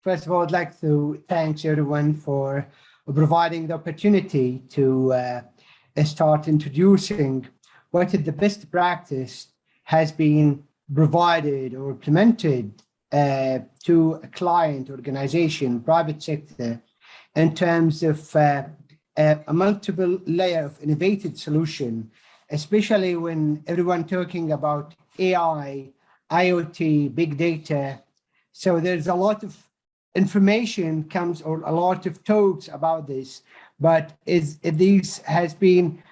first of all, I'd like to thank everyone for providing the opportunity to start introducing what is the best practice has been provided or implemented to a client, organization, private sector, in terms of a multiple layer of innovative solution, especially when everyone talking about AI, IoT, big data. So there's a lot of information comes or a lot of talks about this, but these has been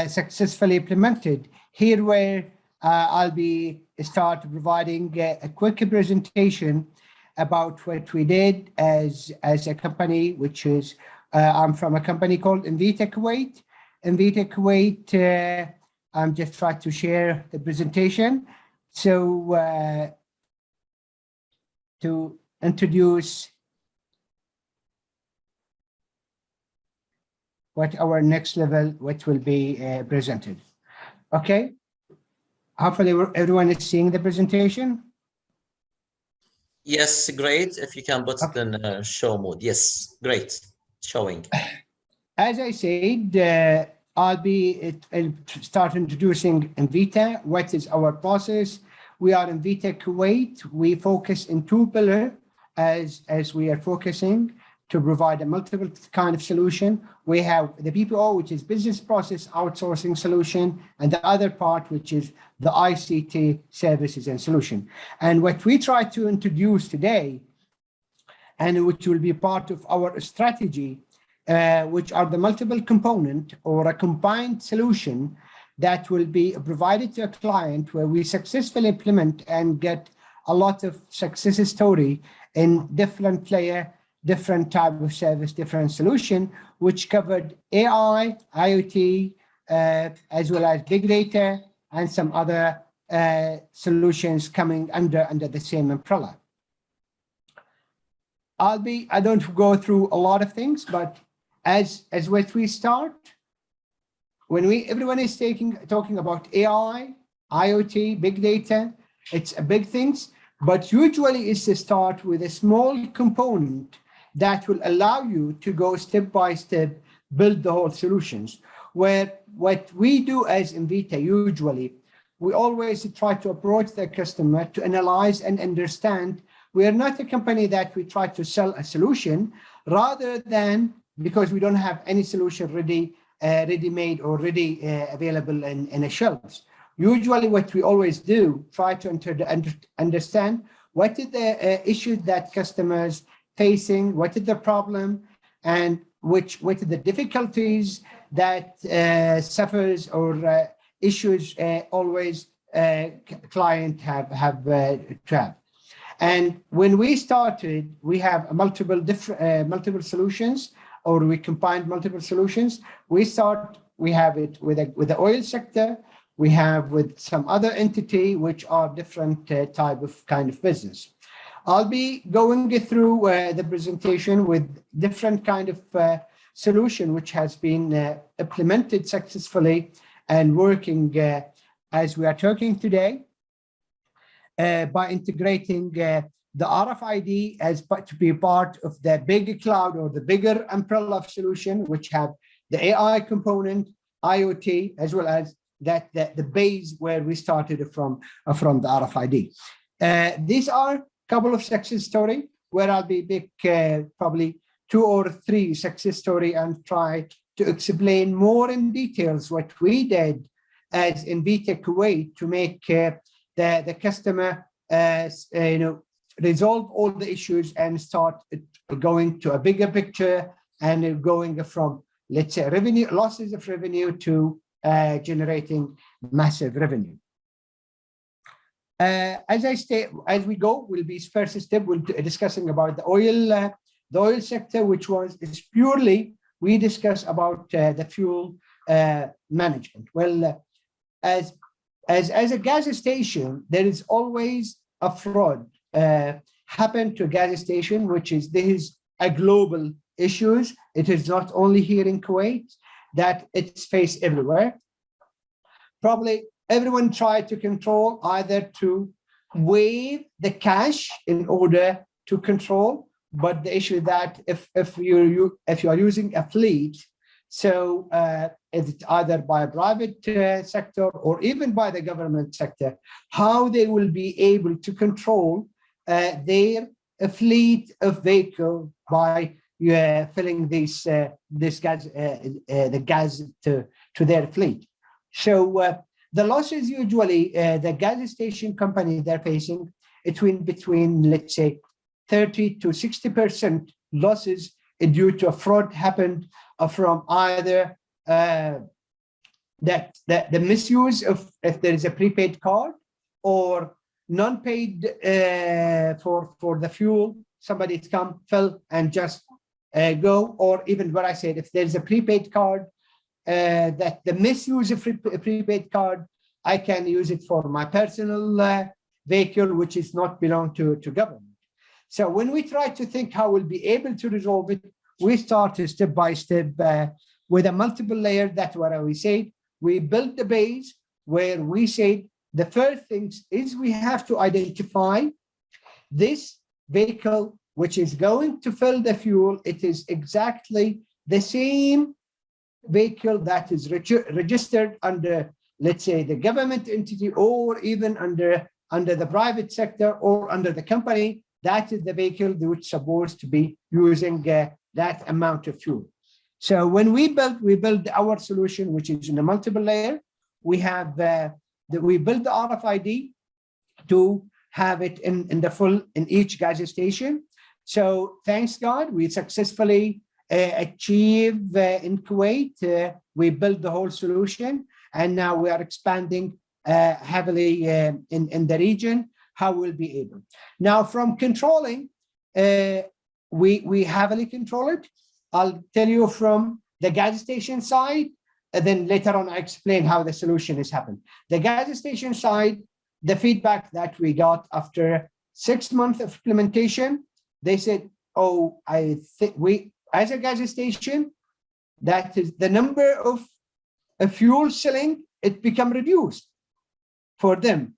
successfully implemented. Here where I'll be start providing a quick presentation about what we did as a company, which is I'm from a company called Invita Kuwait. Invita Kuwait, I'm just trying to share the presentation. So to introduce what our next level, what will be presented. Okay, hopefully everyone is seeing the presentation. Yes, great. If you can put it in show mode. Yes, great. Showing. As I said, I'll start introducing Invita. What is our process? We are Invita Kuwait. We focus in two pillars as we are focusing to provide a multiple kind of solution. We have the BPO, which is business process outsourcing solution, and the other part, which is the ICT services and solution. And what we try to introduce today, and which will be part of our strategy, which are the multiple component or a combined solution that will be provided to a client where we successfully implement and get a lot of success story in different player, different type of service, different solution, which covered AI, IoT, as well as big data and some other solutions coming under the same umbrella. I don't go through a lot of things, but as what we start, when everyone is talking about AI, IoT, big data, it's a big things, but usually it's to start with a small component that will allow you to go step by step, build the whole solutions. Where what we do as Invita usually, we always try to approach the customer to analyze and understand. We are not a company that we try to sell a solution, rather than because we don't have any solution ready-made or ready available in a shelves. Usually what we always do, try to understand what is the issues that customers facing, what is the problem, and what are the difficulties that suffers or issues always client have to have. And when we started, we have multiple solutions, or we combined multiple solutions. We have it with the oil sector. We have with some other entity, which are different type of kind of business. I'll be going through the presentation with different kind of solution, which has been implemented successfully and working as we are talking today by integrating the RFID to be part of the big cloud or the bigger umbrella of solution, which have the AI component, IoT, as well as the base where we started from the RFID. These are a couple of success story where I'll be pick probably 2 or 3 success story and try to explain more in details what we did as Invita Kuwait to make the customer resolve all the issues and start going to a bigger picture and going from, let's say, losses of revenue to generating massive revenue. As we go, will be first step, we'll be discussing about the oil sector, which is purely, we discuss about the fuel management. Well, as a gas station, there is always a fraud happen to a gas station, this is a global issues. It is not only here in Kuwait, that it's faced everywhere. Probably everyone tried to control either to waive the cash in order to control, but the issue that if you are using a fleet, so it's either by a private sector or even by the government sector, how they will be able to control their fleet of vehicle by filling this gas, the gas to their fleet. So the losses usually the gas station company they're facing between let's say 30 to 60% losses due to a fraud happened from either the misuse of if there is a prepaid card or non-paid for the fuel. Somebody's come, fill, and just go, or even what I said, if there's a prepaid card, that the misuse of a prepaid card, I can use it for my personal vehicle, which is not belong to government. So when we try to think how we'll be able to resolve it, we start step by step with a multiple layer. That's what we said. We built the base where we said the first things is we have to identify this vehicle which is going to fill the fuel. It is exactly the same vehicle that is registered under, let's say, the government entity, or even under the private sector or under the company. That is the vehicle which is supposed to be using that amount of fuel. So when we build our solution, which is in a multiple layer, we have we build the RFID to have it in each gas station. So thanks God, we successfully achieved in Kuwait. We built the whole solution, and now we are expanding heavily in the region. How we'll be able now from controlling, we heavily control it. I'll tell you from the gas station side, and then later on I explain how the solution is happening. The gas station side, the feedback that we got after 6 months of implementation, they said, oh, I think we, as a gas station, that is the number of fuel selling, it become reduced for them.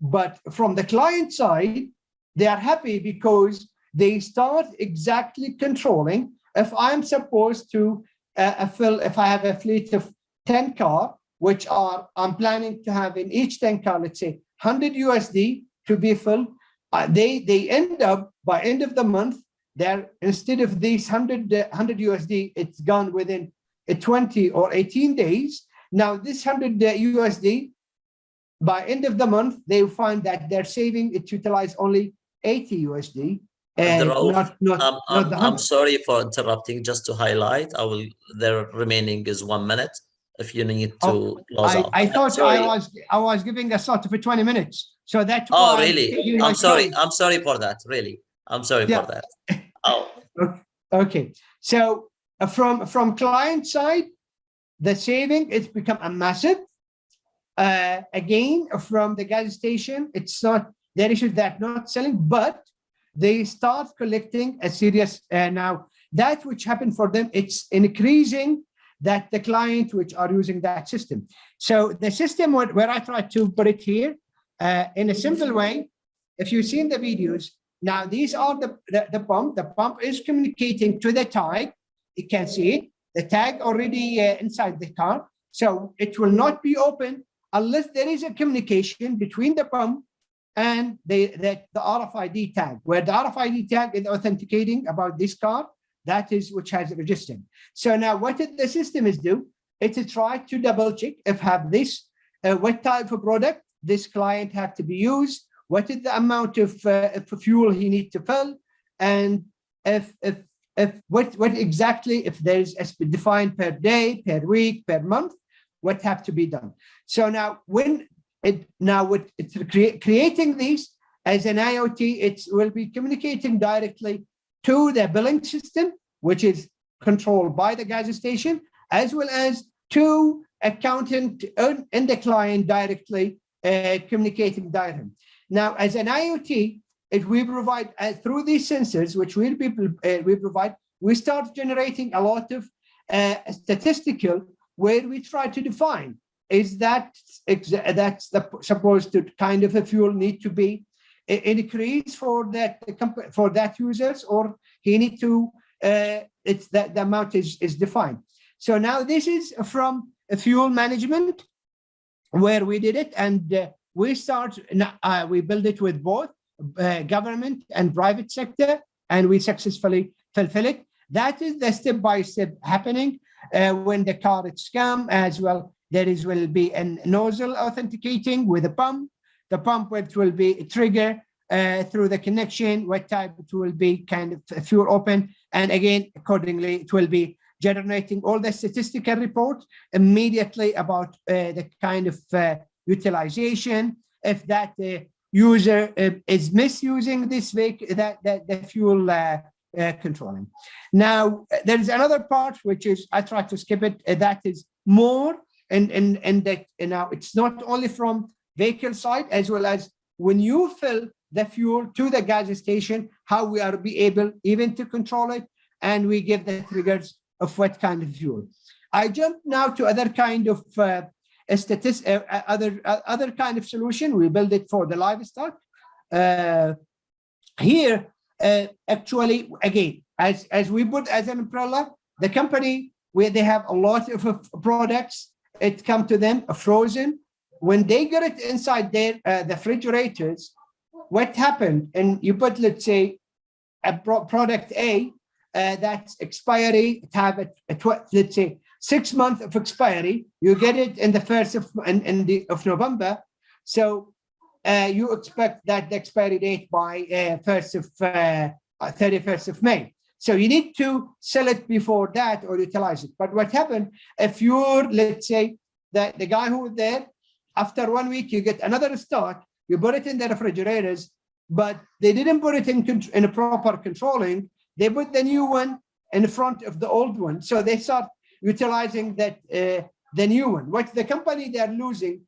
But from the client side, they are happy because they start exactly controlling. If I'm supposed to fill, if I have a fleet of 10 cars, which I'm planning to have in each 10 car, let's say 100 USD to be filled, they end up by end of the month, they're instead of these 100 USD, it's gone within 20 or 18 days. Now this 100 USD, by end of the month, they find that they're saving it to utilize only 80 USD. And I'm sorry for interrupting. Just to highlight, the remaining is 1 minute. If you need to close out. I thought I was giving a slot for 20 minutes. So that's why. Oh, really? I'm sorry. I'm sorry for that. Really, I'm sorry for that. Oh. Okay. So from client side, the saving it's become a massive. Again, from the gas station, it's not their issue that not selling, but they start collecting a serious now that which happened for them, it's increasing that the client which are using that system. So the system where I try to put it here in a simple way, if you've seen the videos, now these are the pump. The pump is communicating to the tag. You can see it, the tag already inside the car. So it will not be open unless there is a communication between the pump and the RFID tag, where the RFID tag is authenticating about this car, that is which has registered. So now what the system is do, it's try to double check if have this, what type of product this client have to be used, what is the amount of fuel he need to fill, and if what exactly, if there is a defined per day, per week, per month, what have to be done. So now when it's creating these as an IoT, it will be communicating directly to the billing system, which is controlled by the gas station, as well as to accountant and the client directly communicating directly. Now, as an IoT, if we provide through these sensors, which we provide, we start generating a lot of statistical where we try to define is that's supposed to kind of a fuel need to be increased for that users, or he need to, it's that the amount is defined. So now this is from fuel management, where we did it, and we build it with both government and private sector, and we successfully fulfill it. That is the step-by-step happening. When the car is come as well, will be a nozzle authenticating with a pump. The pump which will be trigger through the connection, what type it will be kind of fuel open, and again accordingly it will be generating all the statistical report immediately about the kind of utilization, if that user is misusing this vehicle, the fuel controlling. Now there is another part which is, I try to skip it, that is more and that now it's not only from vehicle side, as well as when you fill the fuel to the gas station, how we are be able even to control it, and we give the triggers of what kind of fuel. I jump now to other kind of other kind of solution. We build it for the livestock. Here, actually, again, as we put as an umbrella, the company where they have a lot of products, it come to them frozen. When they get it inside their the refrigerators, what happened? And you put, let's say, a product A that's expiry, it have let's say 6 months of expiry. You get it in the 1st of November, so you expect that the expiry date by 31st of May. So you need to sell it before that or utilize it. But what happened if you're, let's say, the guy who was there, after 1 week, you get another stock, you put it in the refrigerators, but they didn't put it in a proper controlling. They put the new one in front of the old one. So they start utilizing that the new one. What the company they're losing,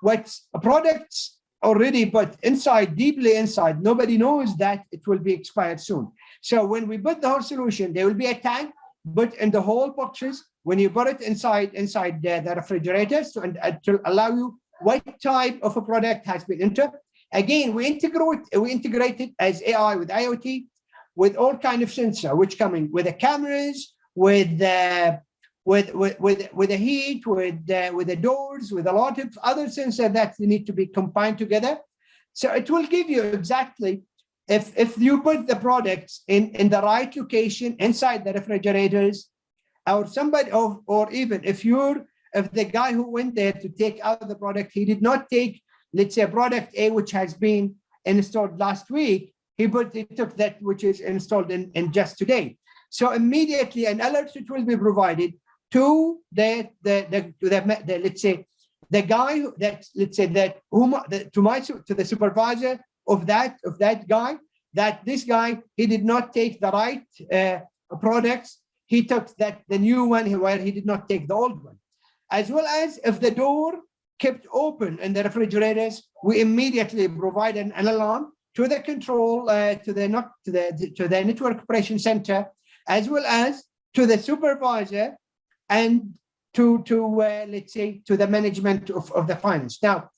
what products already put inside, deeply inside, nobody knows that it will be expired soon. So when we put the whole solution, there will be a tag put in the whole boxes. When you put it inside the refrigerators to allow you what type of a product has been entered. Again, we integrate it as AI with IoT, with all kind of sensor, which coming with the cameras, with the heat, with the doors, with a lot of other sensors that need to be combined together. So it will give you exactly if you put the products in the right location inside the refrigerators, or somebody, or even if the guy who went there to take out the product, he did not take, let's say, product A, which has been installed last week, he took that which is installed in just today. So immediately an alert will be provided to the let's say the guy that, let's say, that to the supervisor of that guy, that this guy, he did not take the right products. He took the new one where he did not take the old one. As well as if the door kept open in the refrigerators, we immediately provide an alarm to the control, to the network operation center, as well as to the supervisor, and to let's say to the management of the finance. Now,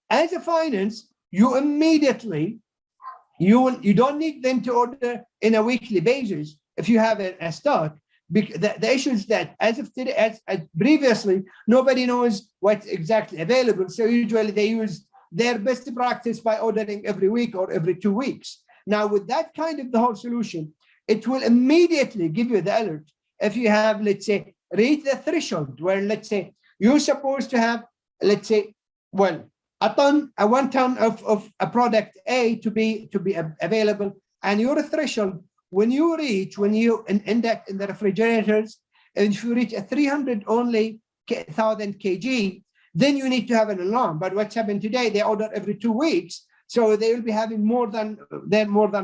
as a finance, you immediately you don't need them to order in a weekly basis if you have a stock. The issue is that as of today, as previously, nobody knows what's exactly available. So usually they use their best practice by ordering every week or every 2 weeks. Now, with that kind of the whole solution, it will immediately give you the alert. If you have, let's say, reach the threshold where, let's say, you're supposed to have, let's say, well, 1 ton of a product A to be available, and your threshold, when you in the refrigerators, and if you reach a 300 only 1,000 kg, then you need to have an alarm. But what's happened today, they order every 2 weeks, so they will be having more than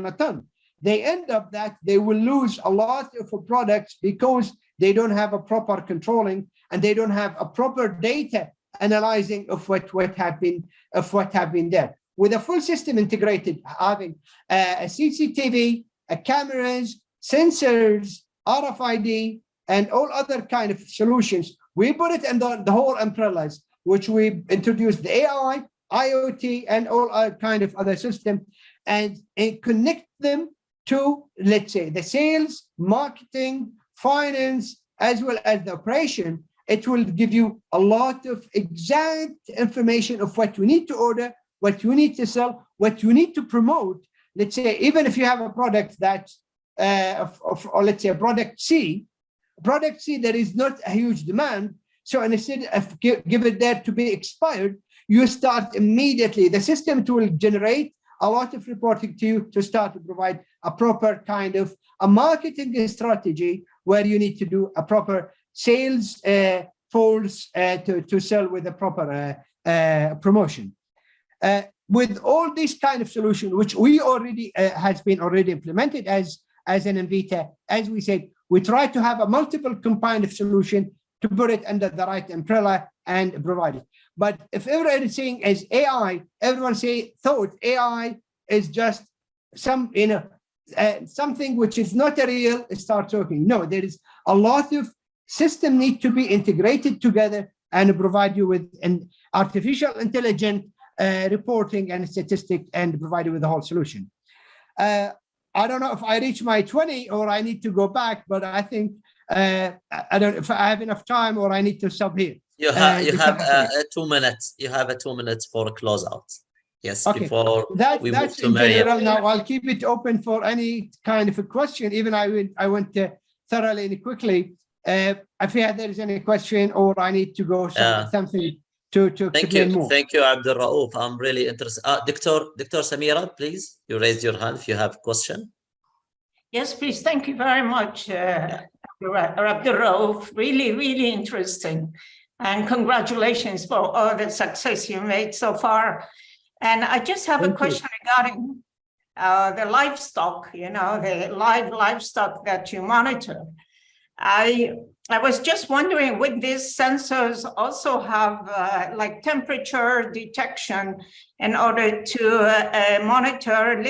a ton. They end up that they will lose a lot of products because they don't have a proper controlling, and they don't have a proper data analyzing of what have been there. With a full system integrated, having a CCTV, cameras, sensors, RFID, and all other kind of solutions, we put it in the whole umbrellas, which we introduced the AI, IoT, and all kind of other system, and connect them to, let's say, the sales, marketing, finance, as well as the operation. It will give you a lot of exact information of what you need to order, what you need to sell, what you need to promote. Let's say, even if you have a product that, or let's say a product C, there is not a huge demand. So instead of give it there to be expired, you start immediately. The system will generate a lot of reporting to you to start to provide a proper kind of a marketing strategy where you need to do a proper sales force to sell with a proper promotion. With all these kind of solutions, which we already has been already implemented as an Envita, as we said, we try to have a multiple combined of solution to put it under the right umbrella and provide it. But if everyone is saying as AI, everyone thought AI is just some, something which is not a real, start talking. No, there is a lot of system need to be integrated together and provide you with an artificial intelligence reporting and statistic and provide you with the whole solution. I don't know if I reach my 20 or I need to go back, but I think I don't know if I have enough time or I need to stop here. You have 2 minutes. You have 2 minutes for a closeout. Yes, okay. Before we move to Mariam. Now I'll keep it open for any kind of a question. Even I went thoroughly and quickly. If there is any question or I need to go something to explain more. Thank you, Abdul Rauf. I'm really interested. Dr. Samira, please. You raised your hand if you have a question. Yes, please. Thank you very much, Abdul Rauf. Really, really interesting. And congratulations for all the success you made so far. And I just have a question regarding the livestock, the live livestock that you monitor. I was just wondering, would these sensors also have like temperature detection in order to monitor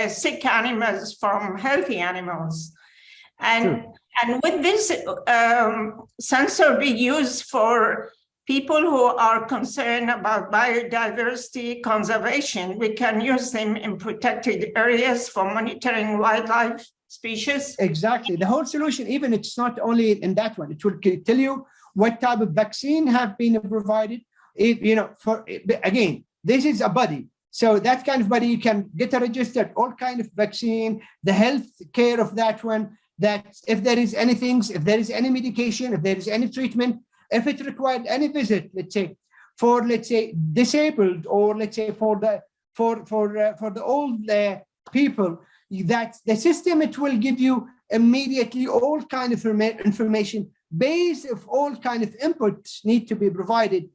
sick animals from healthy animals? And would this sensor be used for people who are concerned about biodiversity conservation? We can use them in protected areas for monitoring wildlife species. Exactly. The whole solution, even it's not only in that one, it will tell you what type of vaccine have been provided. Again, this is a body. So that kind of body, you can get a registered, all kind of vaccine, the health care of that one, that if there is anything, if there is any medication, if there is any treatment, if it required any visit, let's say, for, let's say, disabled, or let's say for the old people, that the system, it will give you immediately all kind of information based of all kind of inputs need to be provided,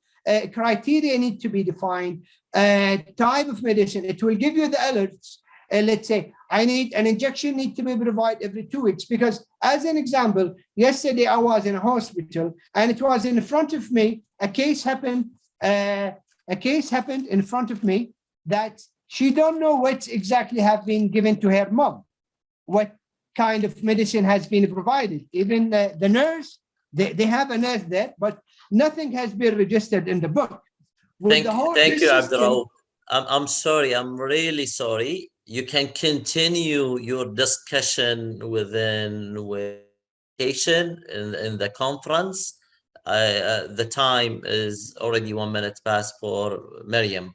criteria need to be defined, type of medicine. It will give you the alerts. Let's say I need an injection need to be provided every 2 weeks, because as an example, yesterday I was in a hospital and it was in front of me, a case happened in front of me that she don't know what exactly have been given to her mom, what kind of medicine has been provided. Even the nurse, they have a nurse there, but nothing has been registered in the book. Thank you, Abdul. I'm sorry. I'm really sorry. You can continue your discussion within in the conference. The time is already 1 minute past for Mariam.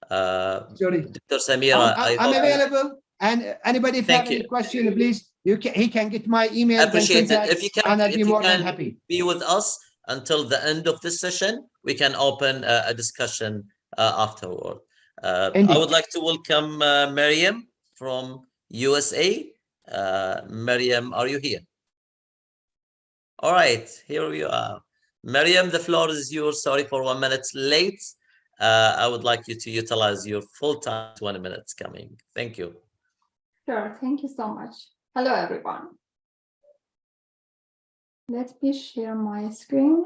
Sorry. Dr. Samira, I'm available, and anybody if you have any question, please, he can get my email. Appreciate it. If you can, and I'll be more than happy. Be with us until the end of this session, we can open a discussion afterward. I would like to welcome Mariam from USA. Mariam, are you here? All right, here we are. Mariam, the floor is yours. Sorry for 1 minute late. I would like you to utilize your full time, 20 minutes coming. Thank you. Sure, thank you so much. Hello, everyone. Let me share my screen.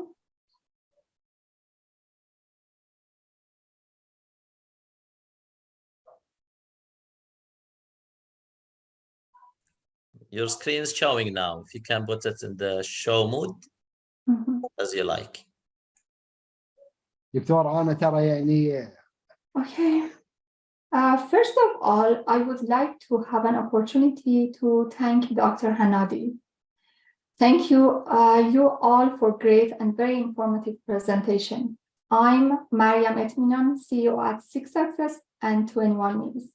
Your screen is showing now. If you can put it in the show mode, as you like. دكتور أنا ترى يعني Okay. First of all, I would like to have an opportunity to thank Dr. Hanadi. Thank you, you all for great and very informative presentation. I'm Mariam Etminan, CEO at Six Success and 21 Meals.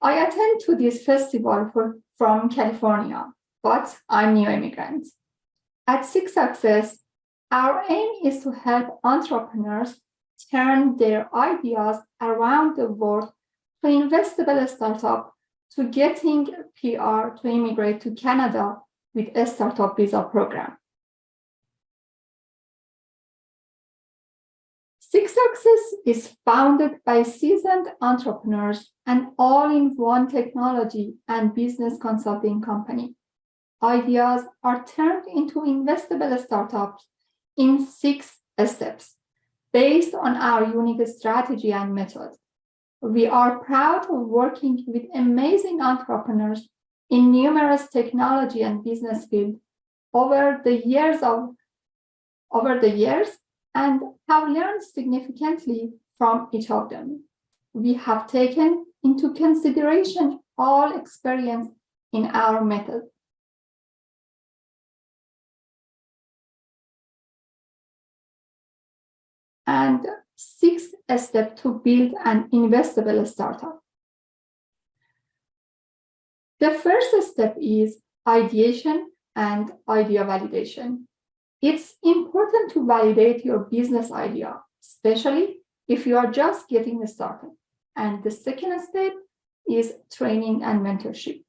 I attend to this festival from California, but I'm new immigrant. At Six Success, our aim is to help entrepreneurs turn their ideas around the world to investable startup, to getting PR to immigrate to Canada with a startup visa program. Six Success is founded by seasoned entrepreneurs and all-in-one technology and business consulting company. Ideas are turned into investable startups in 6 steps based on our unique strategy and method. We are proud of working with amazing entrepreneurs in numerous technology and business fields over the years and have learned significantly from each of them. We have taken into consideration all experience in our method. And 6th step to build an investable startup. The first step is ideation and idea validation. It's important to validate your business idea, especially if you are just getting started. And the second step is training and mentorship.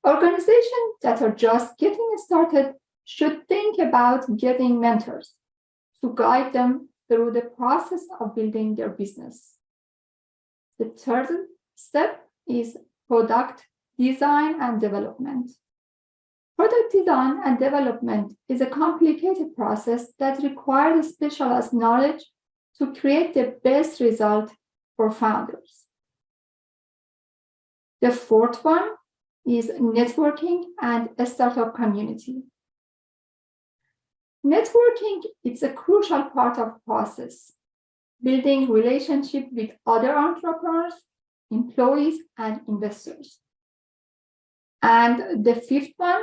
Organizations that are just getting started should think about getting mentors to guide them through the process of building their business. The third step is product design and development. Product design and development is a complicated process that requires specialized knowledge to create the best result for founders. The fourth one is networking and a startup community. Networking is a crucial part of the process, building relationships with other entrepreneurs, employees, and investors. And the fifth one,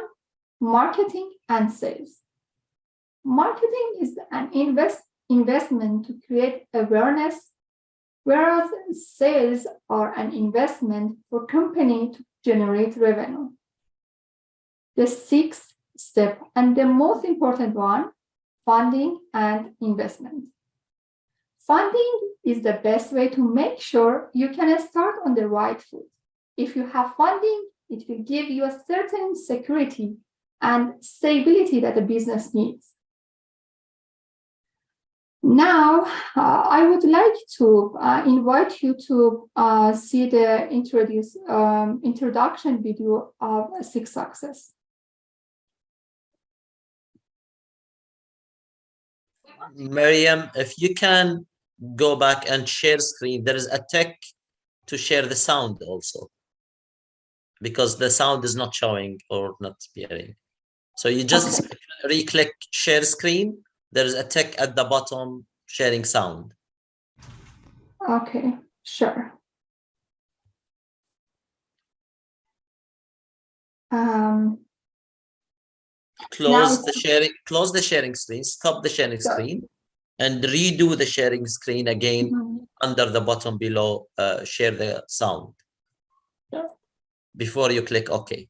marketing and sales. Marketing is an investment to create awareness, whereas sales are an investment for company to generate revenue. The sixth step, and the most important one, funding and investment. Funding is the best way to make sure you can start on the right foot. If you have funding, it will give you a certain security and stability that the business needs. Now, I would like to invite you to see the introduction video of Six Success. Mariam, if you can go back and share screen, there is a tech to share the sound also, because the sound is not showing or not appearing. So you just re-click share screen. There is a tick at the bottom sharing sound. Okay, sure. Close the sharing screen, stop the sharing screen, and redo the sharing screen again under the button below, share the sound. Before you click OK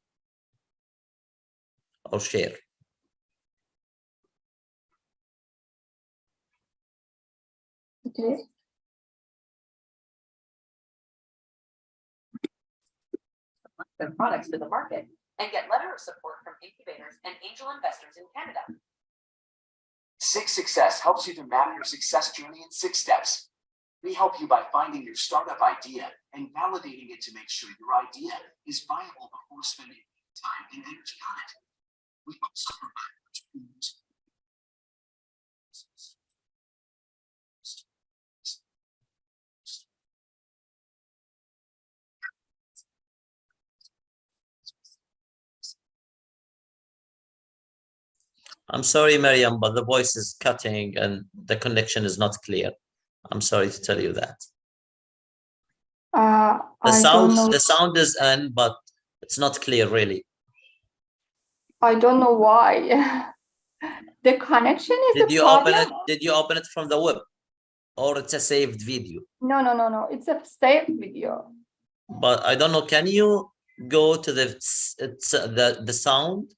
or share. Okay. Their products to the market and get letter of support from incubators and angel investors in Canada. Six Success helps you to map your success journey in 6 steps. We help you by finding your startup idea and validating it to make sure your idea is viable before spending time and energy on it. We also provide tools. I'm sorry, Mariam, but the voice is cutting and the connection is not clear. I'm sorry to tell you that. The sound is in, but it's not clear really. I don't know why. The connection is the problem. Did you open it from the web, or it's a saved video? No. It's a saved video. But I don't know. Can you go to the sound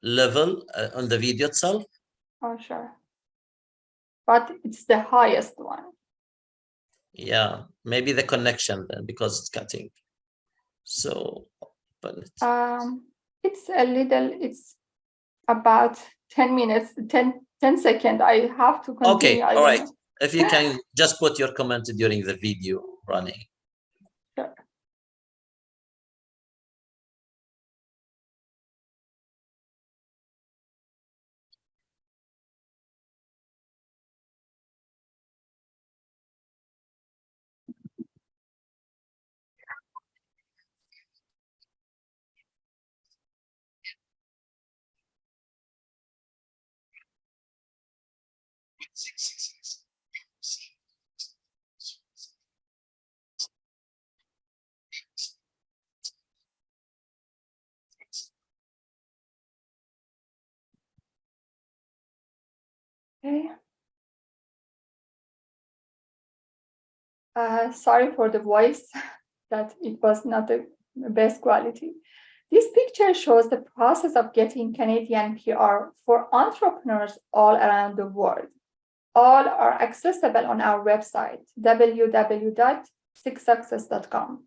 level on the video itself? Oh, sure. But it's the highest one. Yeah, maybe the connection then, because it's cutting. So open it. It's about 10 minutes, 10 seconds. I have to continue. Okay, all right. If you can just put your comment during the video running. Sure. Okay. Sorry for the voice, that it was not the best quality. This picture shows the process of getting Canadian PR for entrepreneurs all around the world. All are accessible on our website, www.sixsuccess.com.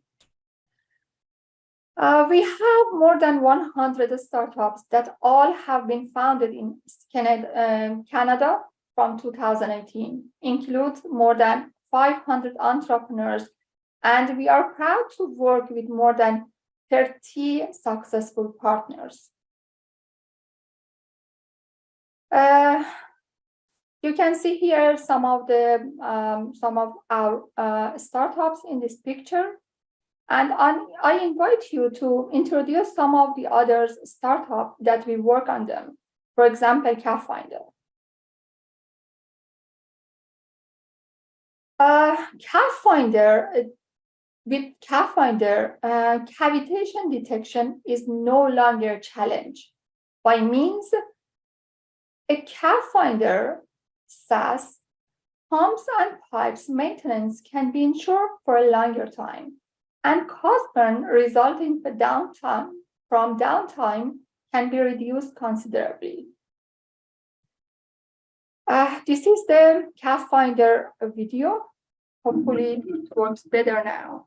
We have more than 100 startups that all have been founded in Canada from 2018, includes more than 500 entrepreneurs, and we are proud to work with more than 30 successful partners. You can see here some of our startups in this picture, and I invite you to introduce some of the other startups that we work on them. For example, CAFinder. With CAFinder, cavitation detection is no longer a challenge. By means, a CAFinder SaaS, pumps and pipes maintenance can be insured for a longer time, and cost burn resulting from downtime can be reduced considerably. This is the CAFinder video. Hopefully it works better now.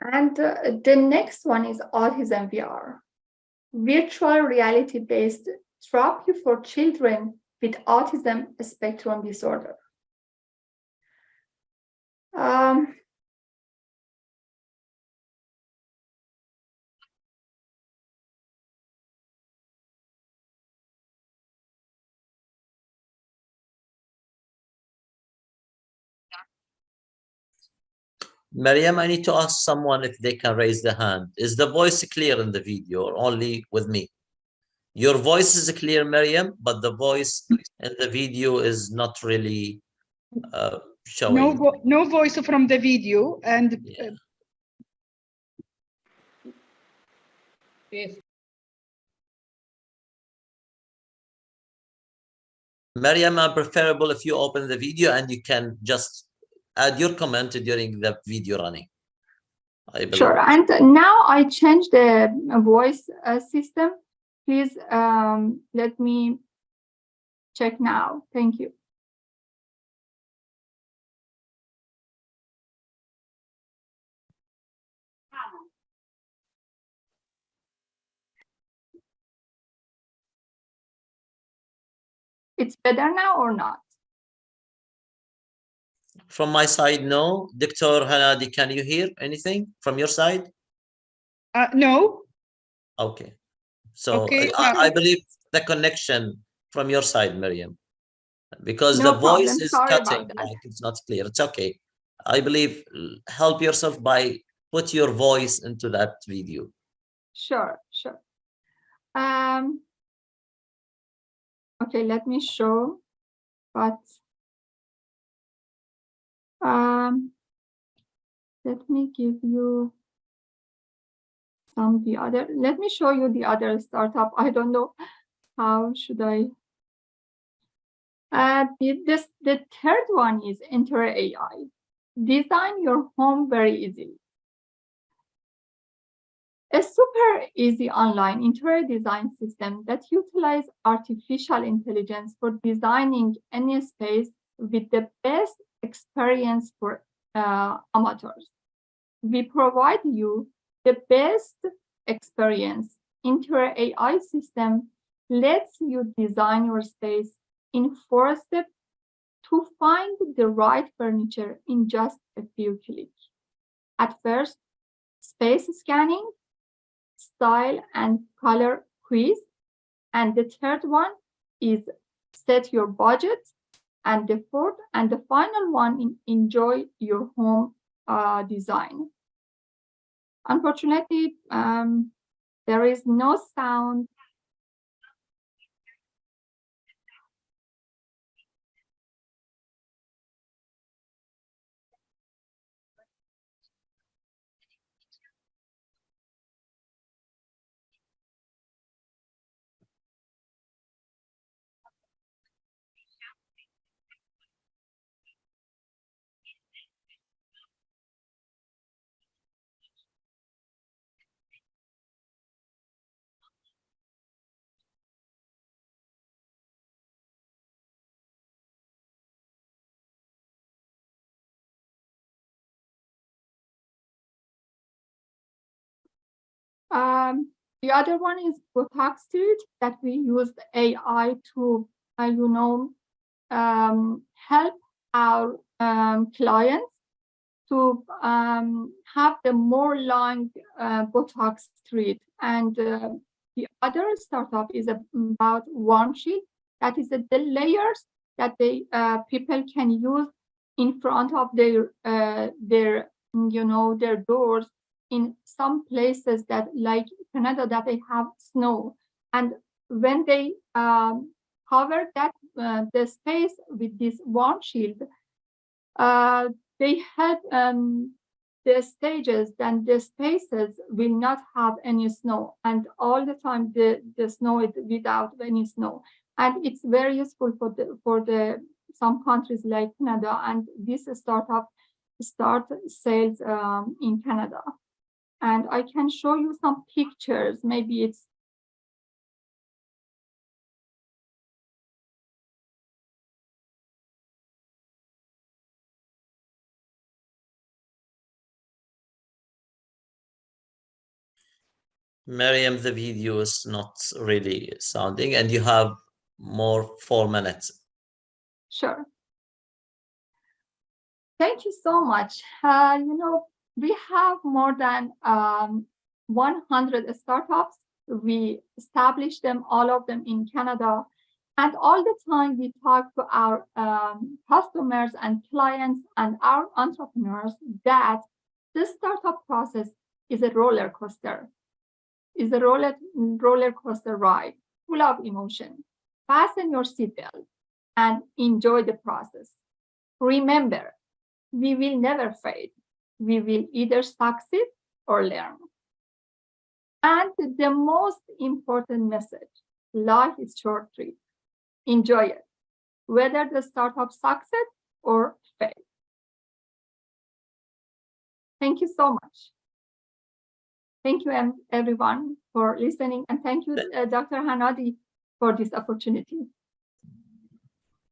And the next one is Autism VR, virtual reality-based therapy for children with autism spectrum disorder. Mariam, I need to ask someone if they can raise the hand. Is the voice clear in the video or only with me? Your voice is clear, Mariam, but the voice in the video is not really showing. No voice from the video, and Yes. Mariam, preferable if you open the video and you can just add your comment during the video running. I believe. Sure. And now I changed the voice system. Please let me check now. Thank you. It's better now or not? From my side, no. Dr. Hanadi, can you hear anything from your side? No. Okay. So Okay. I believe the connection from your side, Miriam, because No the voice problem. is Sorry cutting, about that. like it's not clear. It's okay. I believe help yourself by put your voice into that video. Sure, sure. Okay, let me show, but let me give you some the other. Let me show you the other startup. I don't know how should I. The third one is Enter AI. Design your home very easily. A super easy online interior design system that utilizes artificial intelligence for designing any space with the best experience for amateurs. We provide you the best experience. Interior AI system lets you design your space in 4 steps to find the right furniture in just a few clicks. At first, space scanning, style and color quiz, and the third one is set your budget, and the fourth and the final one enjoy your home design. Unfortunately, there is no sound. The other one is Buttock that we used AI to, help our clients to have the more long Botox street. And the other startup is about warm shield. That is the layers that they people can use in front of their doors in some places that, like Canada, that they have snow. And when they cover that the space with this warm shield, they help the stages, then the spaces will not have any snow, and all the time the snow is without any snow. And it's very useful for the some countries like Canada, and this startup start sales in Canada. And I can show you some pictures. Maybe it's Miriam, the video is not really sounding, and you have more 4 minutes. Sure. Thank you so much. We have more than 100 startups. We established them, all of them in Canada. And all the time we talk to our customers and clients and our entrepreneurs that the startup process is a roller coaster. Is a roller coaster ride full of emotion. Fasten your seatbelt and enjoy the process. Remember, we will never fail. We will either succeed or learn. And the most important message, life is short trip. Enjoy it, whether the startup succeed or fail. Thank you so much. Thank you, everyone, for listening. And thank you, Dr. Hanadi, for this opportunity.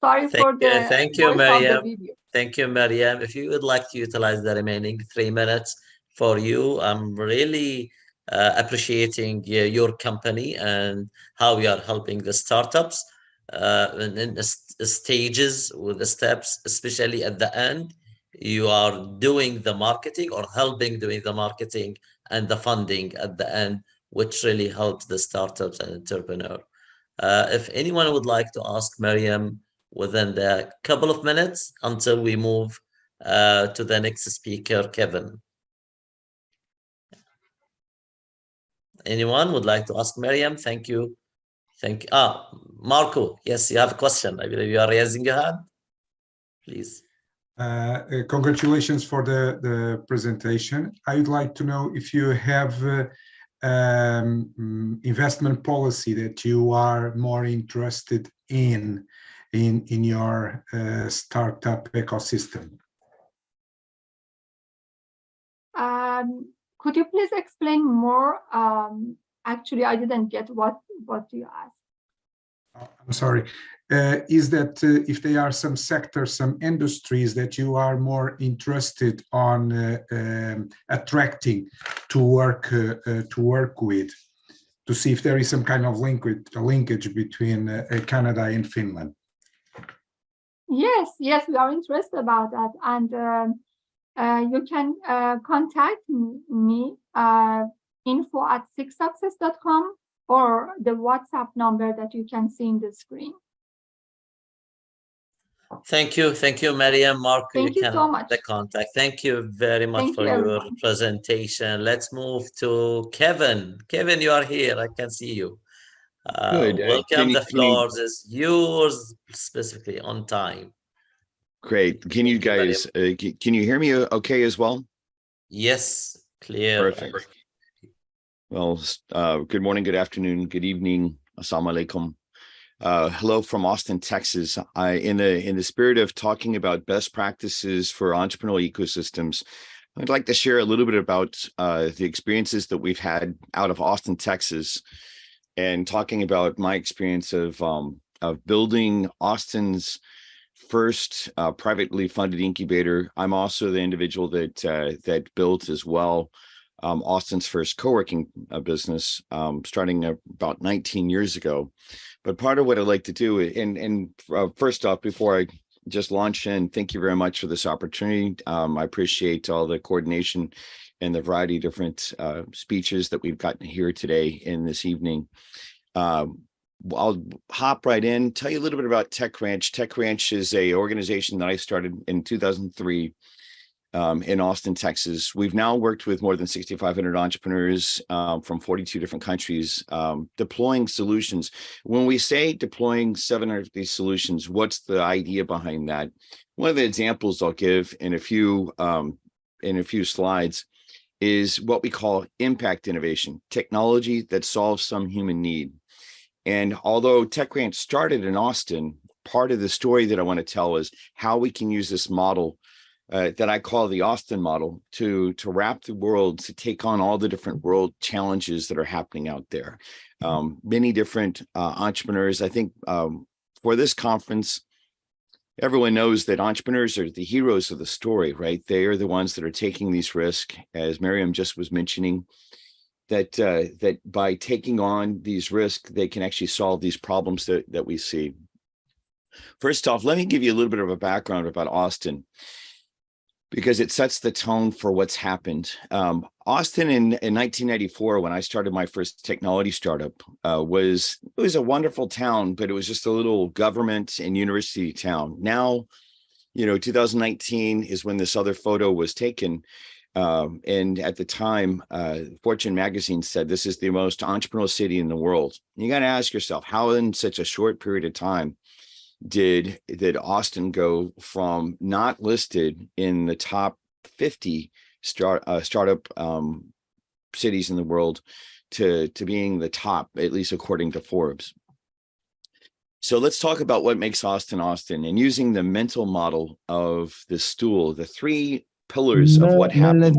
Sorry for the thank you, voice Mariam. of the video. Thank you, Mariam. If you would like to utilize the remaining 3 minutes for you, I'm really appreciating your company and how you are helping the startups in the stages with the steps, especially at the end. You are doing the marketing or helping doing the marketing and the funding at the end, which really helps the startups and entrepreneur. If anyone would like to ask Mariam within the couple of minutes until we move to the next speaker, Kevin. Anyone would like to ask Mariam? Thank you. Thank you. Marco, yes, you have a question. I believe you are raising your hand. Please. Congratulations for the presentation. I would like to know if you have investment policy that you are more interested in your startup ecosystem. Could you please explain more? Actually, I didn't get what you asked. I'm sorry. Is that if there are some sectors, some industries that you are more interested on attracting to work with, to see if there is some kind of linkage between Canada and Finland? Yes, we are interested about that, and you can contact me info@6success.com or the WhatsApp number that you can see in the screen. Thank you, Mariam. Marco, thank you so much. The contact. Thank you very much for your presentation. Let's move to Kevin. Kevin, you are here. I can see you. Good. Welcome. The floor is yours, specifically on time. Great. Can you guys, can you hear me okay as well? Yes, clear. Perfect. Well, good morning, good afternoon, good evening. Assalamu alaikum. Hello from Austin, Texas. In the spirit of talking about best practices for entrepreneurial ecosystems, I'd like to share a little bit about the experiences that we've had out of Austin, Texas, and talking about my experience of building Austin's first privately funded incubator. I'm also the individual that built as well Austin's first co-working business, starting about 19 years ago. But part of what I'd like to do, and first off, before I just launch in, thank you very much for this opportunity. I appreciate all the coordination and the variety of different speeches that we've gotten here today and this evening. I'll hop right in, tell you a little bit about Tech Ranch. Tech Ranch is an organization that I started in 2003 in Austin, Texas. We've now worked with more than 6,500 entrepreneurs from 42 different countries, deploying solutions. When we say deploying 700 of these solutions, what's the idea behind that? One of the examples I'll give in a few slides is what we call impact innovation, technology that solves some human need. And although Tech Ranch started in Austin, part of the story that I want to tell is how we can use this model that I call the Austin model to wrap the world, to take on all the different world challenges that are happening out there. Many different entrepreneurs. I think for this conference, everyone knows that entrepreneurs are the heroes of the story, right? They are the ones that are taking these risks, as Mariam just was mentioning. That by taking on these risks, they can actually solve these problems that we see. First off, let me give you a little bit of a background about Austin, because it sets the tone for what's happened. Austin in 1994, when I started my first technology startup, it was a wonderful town, but it was just a little government and university town. Now, 2019 is when this other photo was taken. And at the time, Fortune magazine said this is the most entrepreneurial city in the world. You got to ask yourself, how in such a short period of time did Austin go from not listed in the top 50 startup cities in the world to being the top, at least according to Forbes. So let's talk about what makes Austin, Austin, and using the mental model of the stool, the three pillars of what happened.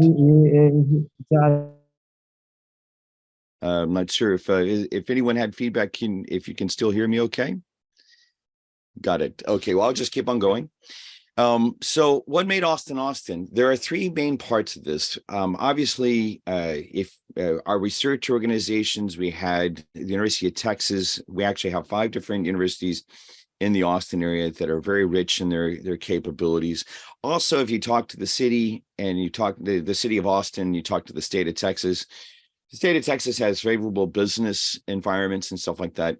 I'm not sure if anyone had feedback, if you can still hear me okay. Got it. Okay, well, I'll just keep on going. So what made Austin, Austin? There are three main parts of this. Obviously, if our research organizations, we had the University of Texas. We actually have 5 different universities in the Austin area that are very rich in their capabilities. Also, if you talk to the city and you talk to the city of Austin, you talk to the state of Texas. The state of Texas has favorable business environments and stuff like that.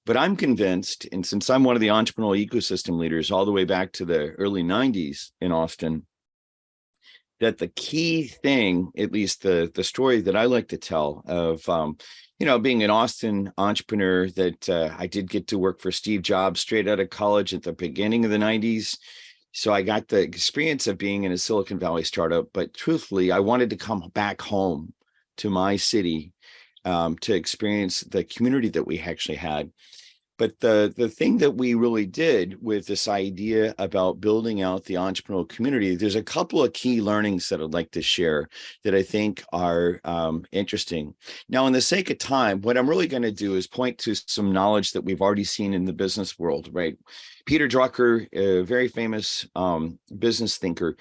But I'm convinced, and since I'm one of the entrepreneurial ecosystem leaders all the way back to the early 90s in Austin, that the key thing, at least the story that I like to tell of, being an Austin entrepreneur, that I did get to work for Steve Jobs straight out of college at the beginning of the 90s. So I got the experience of being in a Silicon Valley startup, but truthfully, I wanted to come back home to my city to experience the community that we actually had. But the thing that we really did with this idea about building out the entrepreneurial community, there's a couple of key learnings that I'd like to share that I think are interesting. Now, in the sake of time, what I'm really going to do is point to some knowledge that we've already seen in the business world, right? Peter Drucker, a very famous business thinker,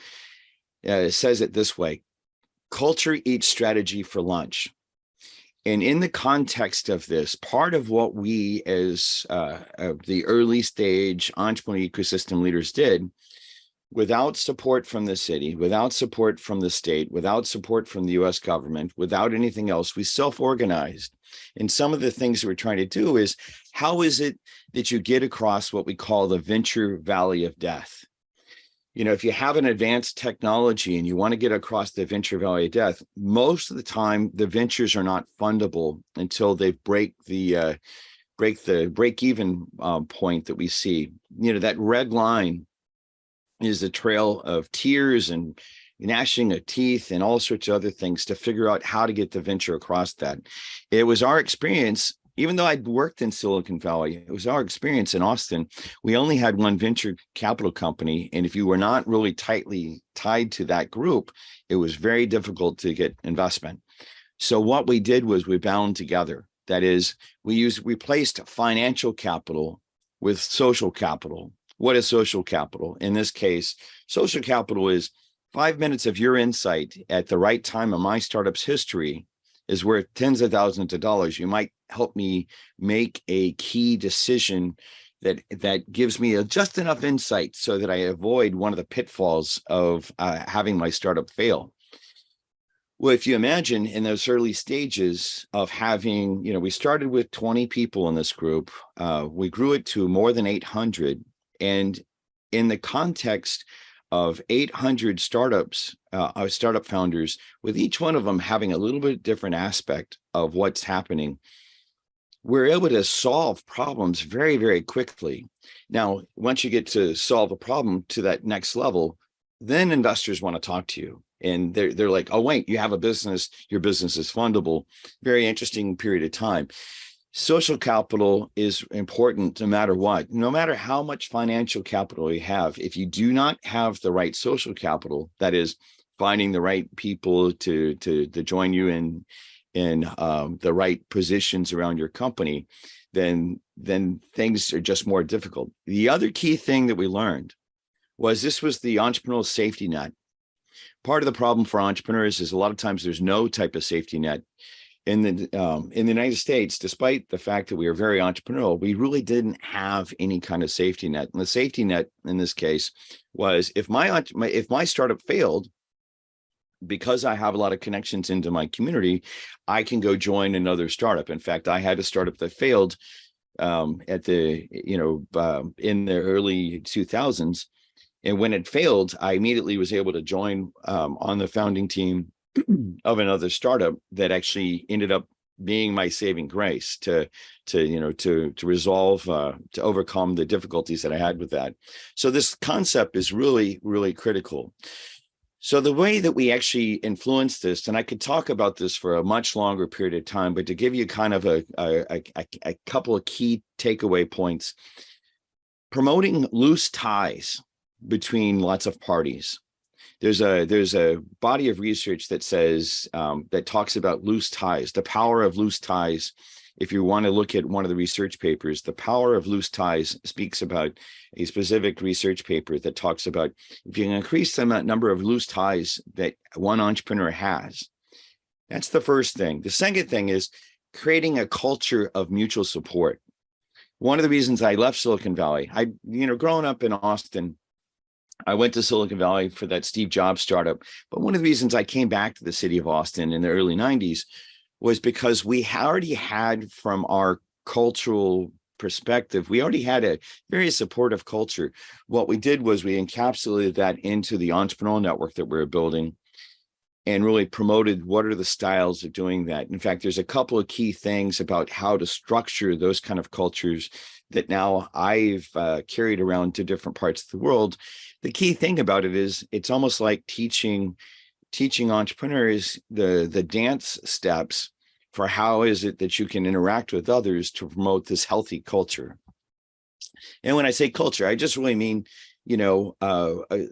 says it this way: culture eats strategy for lunch. And in the context of this, part of what we as the early stage entrepreneurial ecosystem leaders did, without support from the city, without support from the state, without support from the US government, without anything else, we self-organized. And some of the things that we're trying to do is, how is it that you get across what we call the venture valley of death? If you have an advanced technology and you want to get across the venture valley of death, most of the time the ventures are not fundable until they break the break-even point that we see. That red line is a trail of tears and gnashing of teeth and all sorts of other things to figure out how to get the venture across that. It was our experience. Even though I'd worked in Silicon Valley, it was our experience in Austin. We only had one venture capital company. And if you were not really tightly tied to that group, it was very difficult to get investment. So what we did was we bound together. That is, we replaced financial capital with social capital. What is social capital? In this case, social capital is 5 minutes of your insight at the right time of my startup's history is worth tens of thousands of dollars. You might help me make a key decision that gives me just enough insight so that I avoid one of the pitfalls of having my startup fail. Well, if you imagine in those early stages of having, we started with 20 people in this group. We grew it to more than 800. And in the context of 800 startups, startup founders, with each one of them having a little bit different aspect of what's happening, we're able to solve problems very, very quickly. Now, once you get to solve a problem to that next level, then investors want to talk to you. And they're like, oh, wait, you have a business, your business is fundable. Very interesting period of time. Social capital is important no matter what. No matter how much financial capital you have, if you do not have the right social capital, that is finding the right people to join you in the right positions around your company, then things are just more difficult. The other key thing that we learned was this was the entrepreneurial safety net. Part of the problem for entrepreneurs is a lot of times there's no type of safety net. In the United States, despite the fact that we are very entrepreneurial, we really didn't have any kind of safety net. And the safety net in this case was if my startup failed, because I have a lot of connections into my community, I can go join another startup. In fact, I had a startup that failed in the early 2000s. And when it failed, I immediately was able to join on the founding team of another startup that actually ended up being my saving grace to resolve, to overcome the difficulties that I had with that. So this concept is really, really critical. So the way that we actually influence this, and I could talk about this for a much longer period of time, but to give you kind of a couple of key takeaway points, promoting loose ties between lots of parties. There's a body of research that says, that talks about loose ties, the power of loose ties. If you want to look at one of the research papers, the power of loose ties speaks about a specific research paper that talks about if you can increase the number of loose ties that one entrepreneur has. That's the first thing. The second thing is creating a culture of mutual support. One of the reasons I left Silicon Valley, growing up in Austin, I went to Silicon Valley for that Steve Jobs startup. But one of the reasons I came back to the city of Austin in the early 90s was because we already had, from our cultural perspective, we already had a very supportive culture. What we did was we encapsulated that into the entrepreneurial network that we were building and really promoted what are the styles of doing that. In fact, there's a couple of key things about how to structure those kind of cultures that now I've carried around to different parts of the world. The key thing about it is it's almost like teaching entrepreneurs the dance steps for how is it that you can interact with others to promote this healthy culture. And when I say culture, I just really mean,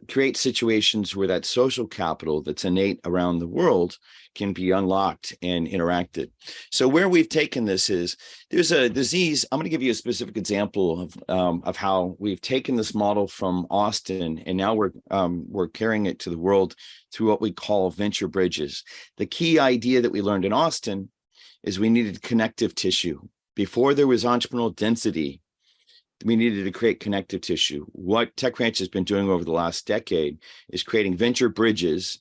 create situations where that social capital that's innate around the world can be unlocked and interacted. So where we've taken this is there's a disease. I'm going to give you a specific example of how we've taken this model from Austin, and now we're carrying it to the world through what we call venture bridges. The key idea that we learned in Austin is we needed connective tissue. Before there was entrepreneurial density, we needed to create connective tissue. What TechRanch has been doing over the last decade is creating venture bridges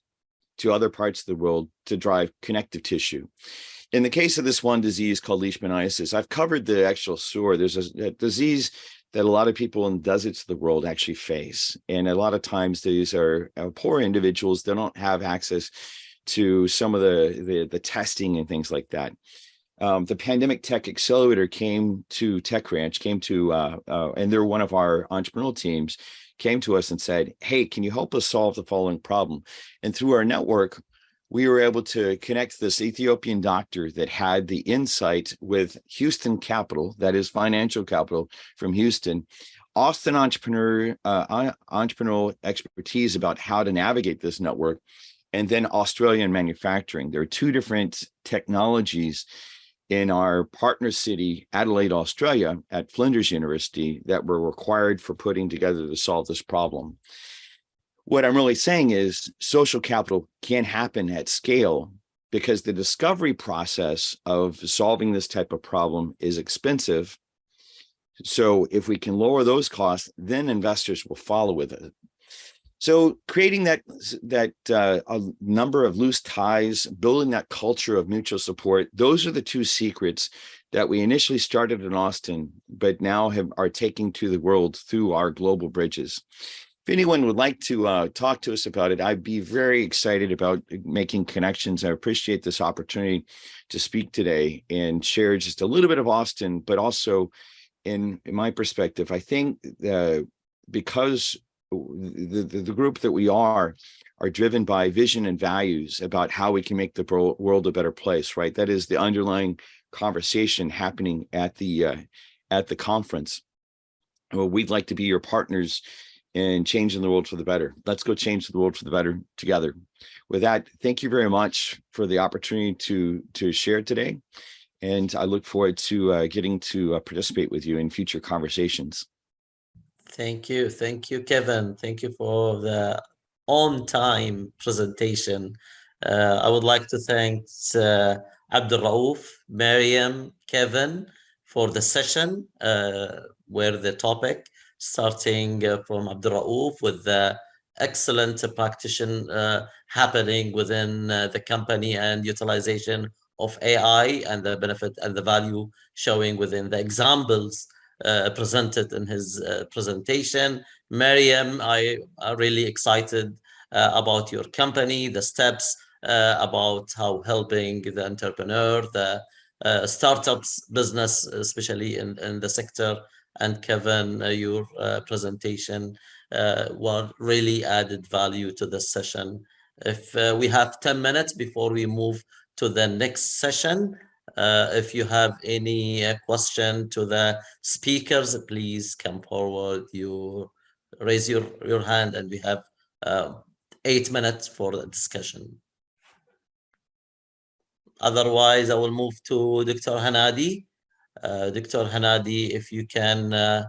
to other parts of the world to drive connective tissue. In the case of this one disease called leishmaniasis, I've covered the actual SOAR. There's a disease that a lot of people in the deserts of the world actually face. And a lot of times these are poor individuals. They don't have access to some of the testing and things like that. The Pandemic Tech Accelerator came to TechRanch, and they're one of our entrepreneurial teams, came to us and said, hey, can you help us solve the following problem? And through our network, we were able to connect this Ethiopian doctor that had the insight with Houston capital, that is financial capital from Houston, Austin entrepreneurial expertise about how to navigate this network, and then Australian manufacturing. There are two different technologies in our partner city, Adelaide, Australia, at Flinders University that were required for putting together to solve this problem. What I'm really saying is social capital can happen at scale because the discovery process of solving this type of problem is expensive. So if we can lower those costs, then investors will follow with it. So creating that a number of loose ties, building that culture of mutual support, those are the two secrets that we initially started in Austin, but now are taking to the world through our global bridges. If anyone would like to talk to us about it, I'd be very excited about making connections. I appreciate this opportunity to speak today and share just a little bit of Austin, but also in my perspective, I think because the group that we are driven by vision and values about how we can make the world a better place, right? That is the underlying conversation happening at the conference. Well, we'd like to be your partners in changing the world for the better. Let's go change the world for the better together. With that, thank you very much for the opportunity to share today. And I look forward to getting to participate with you in future conversations. Thank you, Kevin. Thank you for the on-time presentation. I would like to thank Abdul-Rauf, Mariam, Kevin for the session where the topic, starting from Abdul-Rauf with the excellent practice happening within the company and utilization of AI and the benefit and the value showing within the examples presented in his presentation. Mariam, I are really excited about your company, the steps about how helping the entrepreneur, the startups business, especially in the sector. And Kevin, your presentation really added value to this session. If we have 10 minutes before we move to the next session, if you have any question to the speakers, please come forward. You raise your hand, and we have 8 minutes for the discussion. Otherwise, I will move to Dr. Hanadi. Dr. Hanadi, if you can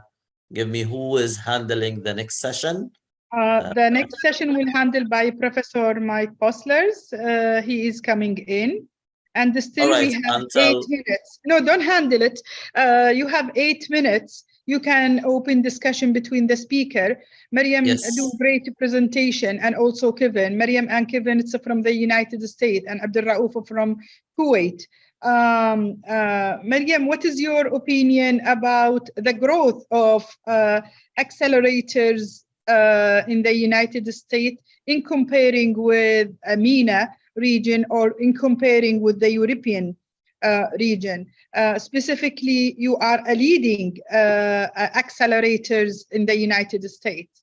give me who is handling the next session. The next session will handle by Professor Mike Boslers. He is coming in. And still we have 8 minutes. No, don't handle it. You have 8 minutes. You can open discussion between the speaker. Mariam, do great presentation, and also Kevin. Mariam and Kevin, it's from the United States, and Abdul Raouf from Kuwait. Mariam, what is your opinion about the growth of accelerators in the United States in comparing with MENA region, or in comparing with the European region? Specifically, you are a leading accelerators in the United States.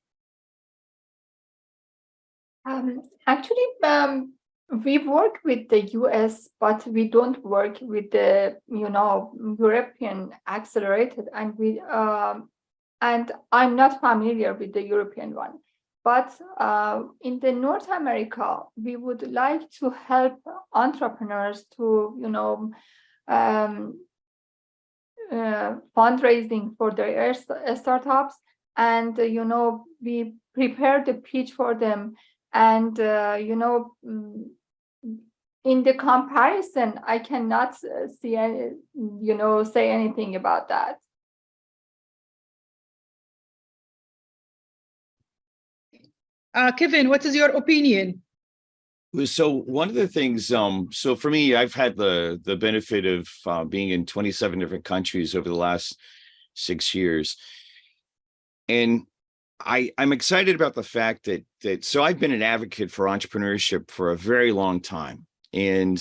Actually, we work with the US, but we don't work with the European accelerated, and I'm not familiar with the European one. But in the North America, we would like to help entrepreneurs to, fundraising for their startups, and we prepare the pitch for them, and in the comparison, I cannot see any, say anything about that. Kevin, what is your opinion? So one of the things, so for me, I've had the benefit of being in 27 different countries over the last 6 years. And I'm excited about the fact that so I've been an advocate for entrepreneurship for a very long time. And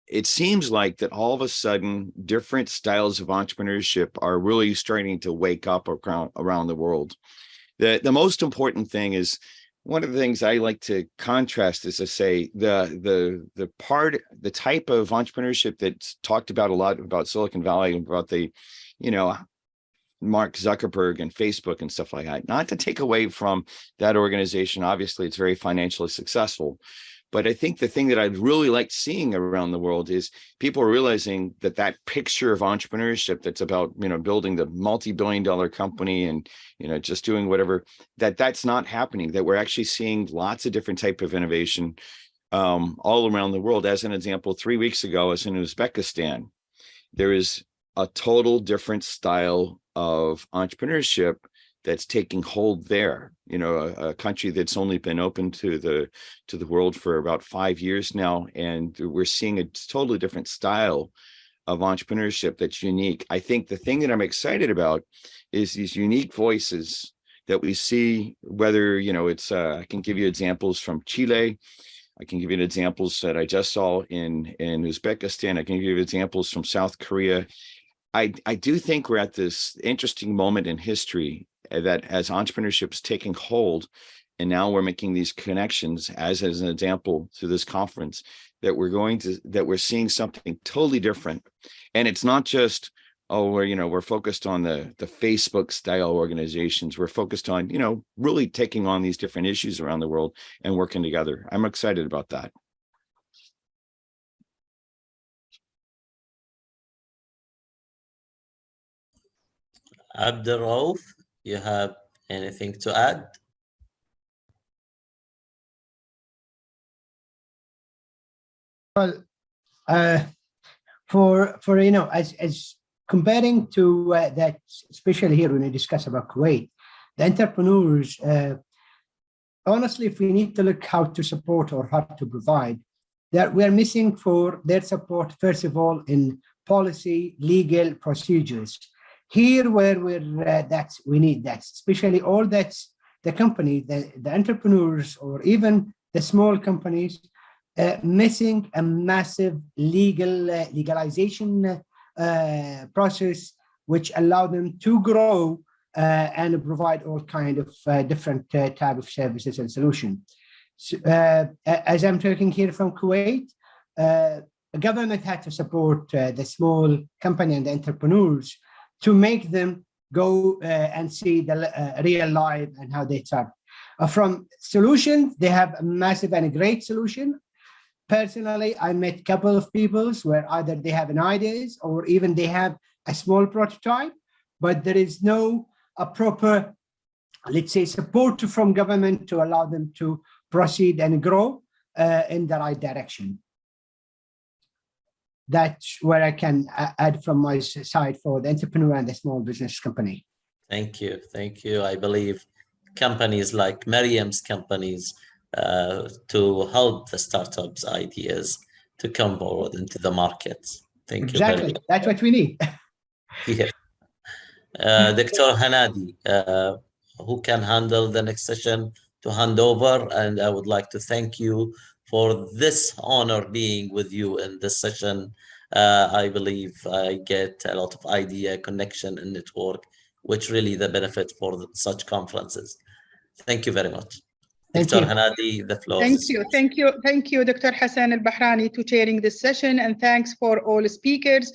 it seems like that all of a sudden, different styles of entrepreneurship are really starting to wake up around the world. The most important thing is, one of the things I like to contrast is to say the type of entrepreneurship that's talked about a lot about Silicon Valley, about the, Mark Zuckerberg and Facebook and stuff like that. Not to take away from that organization. Obviously, it's very financially successful. But I think the thing that I'd really like seeing around the world is people realizing that picture of entrepreneurship that's about, building the multi-billion-dollar company and, just doing whatever, that's not happening, that we're actually seeing lots of different type of innovation all around the world. As an example, 3 weeks ago, I was in Uzbekistan. There is a total different style of entrepreneurship that's taking hold there, a country that's only been open to the world for about 5 years now. And we're seeing a totally different style of entrepreneurship that's unique. I think the thing that I'm excited about is these unique voices that we see, whether, it's, I can give you examples from Chile. I can give you examples that I just saw in Uzbekistan. I can give you examples from South Korea. I do think we're at this interesting moment in history that as entrepreneurship is taking hold, and now we're making these connections as an example through this conference, that we're seeing something totally different. And it's not just, we're focused on the Facebook style organizations. We're focused on, really taking on these different issues around the world and working together. I'm excited about that. Abdul Raouf, you have anything to add? Well, as comparing to that, especially here when we discuss about Kuwait, the entrepreneurs, honestly, if we need to look how to support or how to provide, that we are missing for their support, first of all, in policy, legal procedures. Here, where we need that, especially all that's the company, the entrepreneurs, or even the small companies, missing a massive legalization process, which allow them to grow and provide all kind of different type of services and solutions. as I'm talking here from Kuwait, the government had to support the small company and the entrepreneurs to make them go and see the real life and how they start. From solutions, they have a massive and a great solution. Personally, I met a couple of people where either they have an ideas or even they have a small prototype, but there is no a proper, let's say, support from government to allow them to proceed and grow in the right direction. That's where I can add from my side for the entrepreneur and the small business company. Thank you. Thank you. I believe companies like Mariam's companies to help the startups ideas to come forward into the market. Thank you. Exactly. That's what we need. Yeah. Dr. Hanadi, who can handle the next session to hand over, and I would like to thank you for this honor being with you in this session. I believe I get a lot of idea, connection, and network, which really the benefit for such conferences. Thank you very much. Dr. Hanadi, the floor. Thank you, Dr. Hassan Al-Bahrani, to chairing this session, and thanks for all speakers.